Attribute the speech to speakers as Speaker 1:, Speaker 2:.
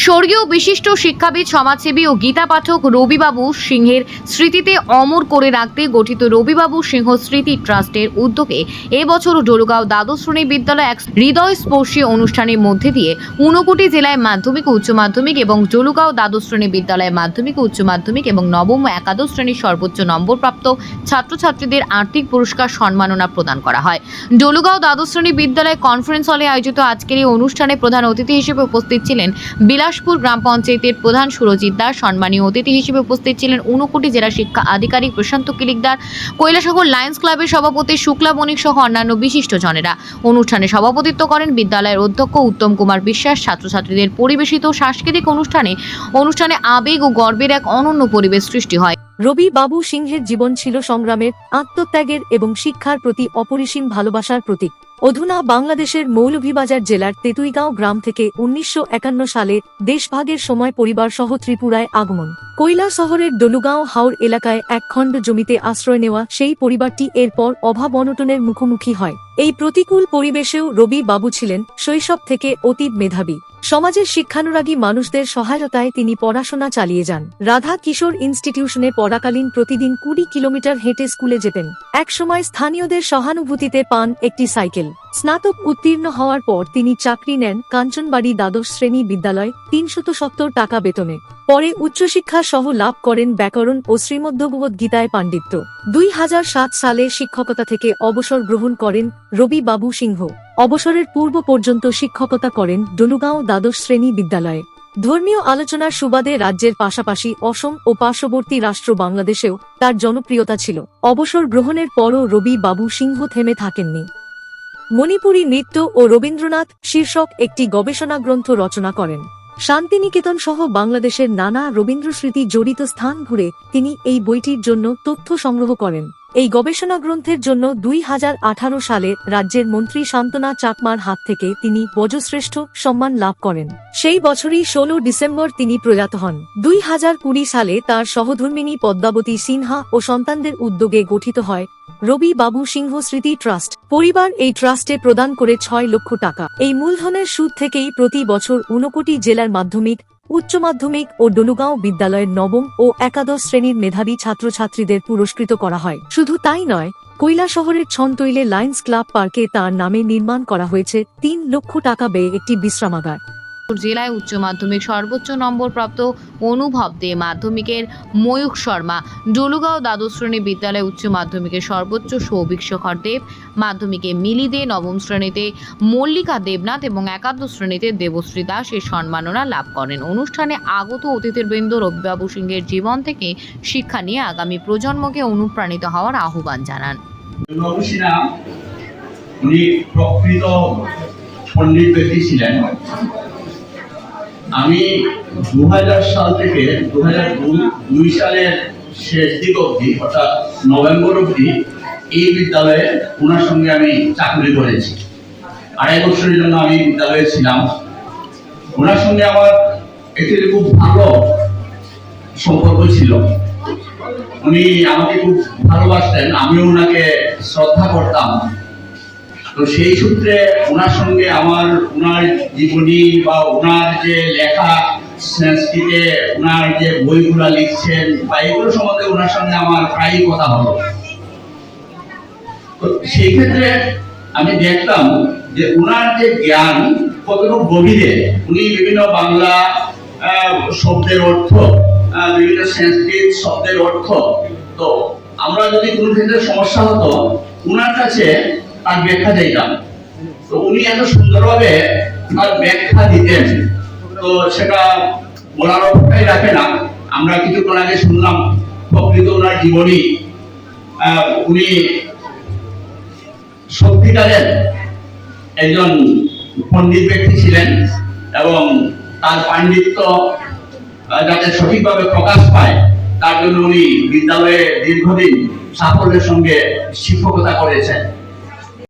Speaker 1: স্বর্গীয় বিশিষ্ট শিক্ষাবিদ, সমাজসেবী ও গীতা পাঠক রবিবাবু সিংহের স্মৃতিতে অমর করে রাখতে গঠিত রবিবাবু সিংহ স্মৃতি ট্রাস্টের উদ্যোগে এবছর ডলুগাঁও দ্বাদশ শ্রেণী বিদ্যালয়ে এক হৃদয়স্পর্শী অনুষ্ঠানের মধ্যে দিয়ে ঊনকোটি জেলায় মাধ্যমিক ও উচ্চ মাধ্যমিক এবং ডলুগাঁও দ্বাদশ শ্রেণী বিদ্যালয়ে মাধ্যমিক ও উচ্চ মাধ্যমিক এবং নবম ও একাদশ শ্রেণীর সর্বোচ্চ নম্বরপ্রাপ্ত ছাত্রছাত্রীদের আর্থিক পুরস্কার সম্মাননা প্রদান করা হয়। ডলুগাঁও দ্বাদশ শ্রেণী বিদ্যালয় কনফারেন্স হলে আয়োজিত আজকের এই অনুষ্ঠানে প্রধান অতিথি হিসেবে উপস্থিত ছিলেন বিলাসপুর গ্রাম পঞ্চায়েতের প্রধান সুরজিৎ দাস। সম্মানীয় অতিথি হিসেবে উপস্থিত ছিলেন ঊনকোটি জেলা শিক্ষা আধিকারিক প্রশান্ত কিলিকদার, কৈলাসহর লায়ন্স ক্লাবের সভাপতি শুক্লা বণিক সহ অন্যান্য বিশিষ্টজনেরা। অনুষ্ঠানে সভাপতিত্ব করেন বিদ্যালয়ের অধ্যক্ষ উত্তম কুমার বিশ্বাস। ছাত্রছাত্রীদের পরিবেশিত সাংস্কৃতিক অনুষ্ঠানে আবেগ ও গর্বের এক অনন্য পরিবেশ সৃষ্টি হয়।
Speaker 2: রবি বাবু সিংহের জীবন ছিল সংগ্রামের, আত্মত্যাগের এবং শিক্ষার প্রতি অপরিসীম ভালোবাসার প্রতীক। অধুনা বাংলাদেশের মৌলভীবাজার জেলার তেতুইগাঁও গ্রাম থেকে 1951 সালে দেশভাগের সময় পরিবার সহ ত্রিপুরায় আগমন। কৈলাসহরের ডলুগাঁও হাওর এলাকায় এক খণ্ড জমিতে আশ্রয় নেওয়া সেই পরিবারটি এরপর অভাব অনটনের মুখোমুখি হয়। এই প্রতিকূল পরিবেশেও রবি বাবু ছিলেন শৈশব থেকে অতীব মেধাবী। সমাজের শিক্ষানুরাগী মানুষদের সহায়তায় তিনি পড়াশোনা চালিয়ে যান। রাধা কিশোর ইনস্টিটিউশনে পড়াকালীন প্রতিদিন 20 কিলোমিটার হেঁটে স্কুলে যেতেন। একসময় স্থানীয়দের সহানুভূতিতে পান একটি সাইকেল। স্নাতক উত্তীর্ণ হওয়ার পর তিনি চাকরি নেন কাঞ্চনবাড়ি দ্বাদশ শ্রেণী বিদ্যালয় 370 টাকা বেতনে। পরে উচ্চশিক্ষা সহ লাভ করেন ব্যাকরণ ও শ্রীমদ্ভগবদ্ গীতায় পাণ্ডিত্য। 2007 সালে শিক্ষকতা থেকে অবসর গ্রহণ করেন রবি বাবু সিংহ। অবসরের পূর্ব পর্যন্ত শিক্ষকতা করেন ডলুগাঁও দ্বাদশ শ্রেণী বিদ্যালয়ে। ধর্মীয় আলোচনার সুবাদে রাজ্যের পাশাপাশি অসম ও পার্শ্ববর্তী রাষ্ট্র বাংলাদেশেও তার জনপ্রিয়তা ছিল। অবসর গ্রহণের পরও রবি বাবু সিংহ থেমে থাকেননি। মণিপুরী নৃত্য ও রবীন্দ্রনাথ শীর্ষক একটি গবেষণা গ্রন্থ রচনা করেন। শান্তিনিকেতন সহ বাংলাদেশের নানা রবীন্দ্রস্মৃতি জড়িত স্থান ঘুরে তিনি এই বইটির জন্য তথ্য সংগ্রহ করেন। এই গবেষণা গ্রন্থের জন্য 2018 সালে রাজ্যের মন্ত্রী শান্তনা চাকমার হাত থেকে তিনি বজশ্রেষ্ঠ সম্মান লাভ করেন। সেই বছরই 16 ডিসেম্বর তিনি প্রয়াত হন। 2020 সালে তার সহধর্মিণী পদ্মাবতী সিনহা ও সন্তানদের উদ্যোগে গঠিত হয় রবি বাবু সিংহ স্মৃতি ট্রাস্ট। পরিবার এই ট্রাস্টে প্রদান করে 6 লক্ষ টাকা। এই মূলধনের সুদ থেকেই প্রতি বছর ঊনকোটি জেলার মাধ্যমিক, উচ্চ মাধ্যমিক ও ডলুগাঁও বিদ্যালয়ের নবম ও একাদশ শ্রেণীর মেধাবী ছাত্রছাত্রীদের পুরস্কৃত করা হয়। শুধু তাই নয়, কৈলাসহরের ছনতৈলে লায়ন্স ক্লাব পার্কে তার নামে নির্মাণ করা হয়েছে 3 লক্ষ টাকা ব্যয়ে একটি বিশ্রামাগার।
Speaker 1: জেলায় উচ্চ মাধ্যমিক সর্বোচ্চ নম্বর প্রাপ্ত অনুভব দে, মাধ্যমিকের ময়ূখ শর্মা, ডলুগাঁও দ্বাদশ শ্রেণী বিদ্যালয়ে উচ্চ মাধ্যমিকের সর্বোচ্চ সৌভিক শেখর দেব, মাধ্যমিকে মিলি দে, নবম শ্রেণীতে মল্লিকা দেবনাথ এবং একাদশ শ্রেণীতে দেবশ্রী দাস এর সম্মাননা লাভ করেন। অনুষ্ঠানে আগত অতিথিবৃন্দ রবিবাবু সিংহের জীবন থেকে শিক্ষা নিয়ে আগামী প্রজন্মকে অনুপ্রাণিত হওয়ার আহ্বান জানান।
Speaker 3: উনি প্রকৃত পণ্ডিত ব্যক্তি ছিলেন। আমি 2000 সাল থেকে 2002 সালের শেষ দিক অবধি, অর্থাৎ নভেম্বর অবধি এই বিদ্যালয়ে ওনার সঙ্গে আমি চাকরি করেছি। 2.5 বছরের জন্য আমি বিদ্যালয়ে ছিলাম। ওনার সঙ্গে আমার একটি খুব ভালো সম্পর্ক ছিল। উনি আমাকে খুব ভালোবাসতেন, আমিও ওনাকে শ্রদ্ধা করতাম। তো সেই সূত্রে ওনার সঙ্গে ওনার জীবনী বা ওনার যে লেখা সংস্কৃতে ওনার যে বইগুলা লিখছেন বা এগুলো সম্বন্ধে ওনার সঙ্গে আমার প্রায়ই কথা হলো। তো সেই ক্ষেত্রে আমি দেখতাম যে ওনার যে জ্ঞান কতটুকু গভীরে। উনি বিভিন্ন বাংলা শব্দের অর্থ, বিভিন্ন সংস্কৃত শব্দের অর্থ, তো আমরা যদি কোনো ক্ষেত্রে সমস্যা হতো ওনার কাছে তার ব্যাখ্যা চাইতাম। তো উনি এত সুন্দরভাবে তার ব্যাখ্যা দিতেন, তো সেটা বলার অপেক্ষাই রাখে না। আমরা কিছুক্ষণ আগে শুনলাম প্রকৃত ওনার জীবনী। উনি সত্যিকারের একজন পণ্ডিত ব্যক্তি ছিলেন এবং তার পাণ্ডিত্য যাতে সঠিকভাবে প্রকাশ পায় তার জন্য উনি বিদ্যালয়ে দীর্ঘদিন সাফল্যের সঙ্গে শিক্ষকতা করেছেন।